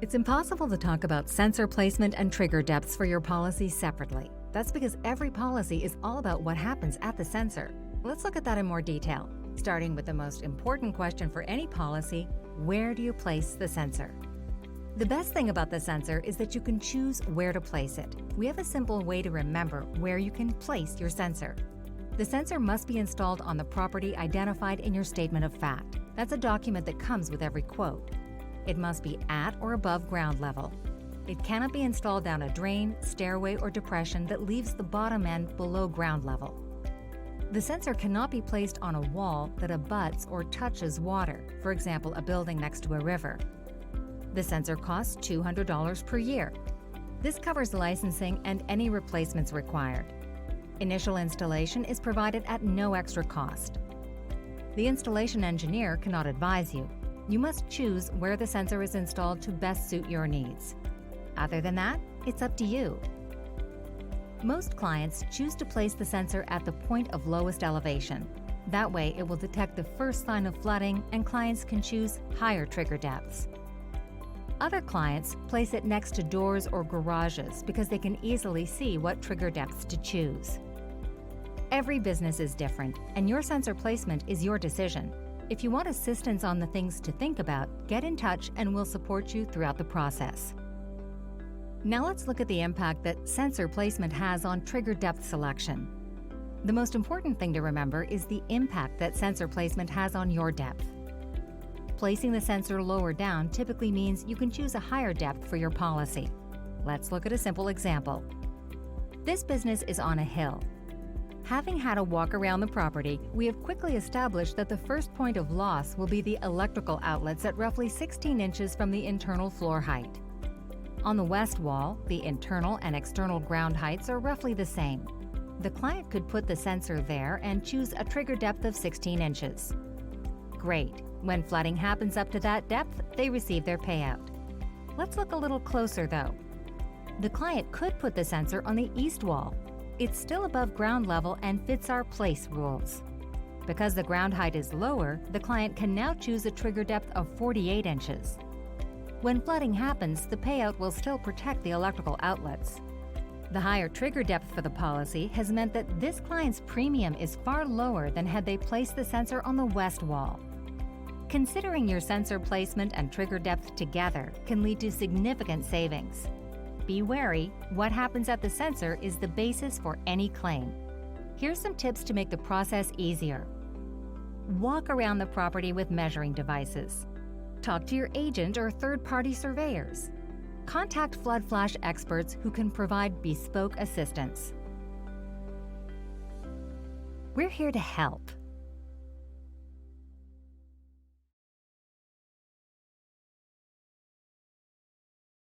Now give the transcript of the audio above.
It's impossible to talk about sensor placement and trigger depths for your policy separately. That's because every policy is all about what happens at the sensor. Let's look at that in more detail, starting with the most important question for any policy: where do you place the sensor? The best thing about the sensor is that you can choose where to place it. We have a simple way to remember where you can place your sensor. The sensor must be installed on the property identified in your statement of fact. That's a document that comes with every quote. It must be at or above ground level. It cannot be installed down a drain, stairway, or depression that leaves the bottom end below ground level. The sensor cannot be placed on a wall that abuts or touches water, for example, a building next to a river. The sensor costs $200 per year. This covers licensing and any replacements required. Initial installation is provided at no extra cost. The installation engineer cannot advise you. You must choose where the sensor is installed to best suit your needs. Other than that, it's up to you. Most clients choose to place the sensor at the point of lowest elevation. That way, it will detect the first sign of flooding, and clients can choose higher trigger depths. Other clients place it next to doors or garages because they can easily see what trigger depths to choose. Every business is different, and your sensor placement is your decision. If you want assistance on the things to think about, get in touch and we'll support you throughout the process. Now let's look at the impact that sensor placement has on trigger depth selection. The most important thing to remember is the impact that sensor placement has on your depth. Placing the sensor lower down typically means you can choose a higher depth for your policy. Let's look at a simple example. This business is on a hill. Having had a walk around the property, we have quickly established that the first point of loss will be the electrical outlets at roughly 16 inches from the internal floor height. On the west wall, the internal and external ground heights are roughly the same. The client could put the sensor there and choose a trigger depth of 16 inches. Great. When flooding happens up to that depth, they receive their payout. Let's look a little closer though. The client could put the sensor on the east wall. It's still above ground level and fits our place rules. Because the ground height is lower, the client can now choose a trigger depth of 48 inches. When flooding happens, the payout will still protect the electrical outlets. The higher trigger depth for the policy has meant that this client's premium is far lower than had they placed the sensor on the west wall. Considering your sensor placement and trigger depth together can lead to significant savings. Be wary, what happens at the sensor is the basis for any claim. Here's some tips to make the process easier. Walk around the property with measuring devices. Talk to your agent or third-party surveyors. Contact FloodFlash experts who can provide bespoke assistance. We're here to help.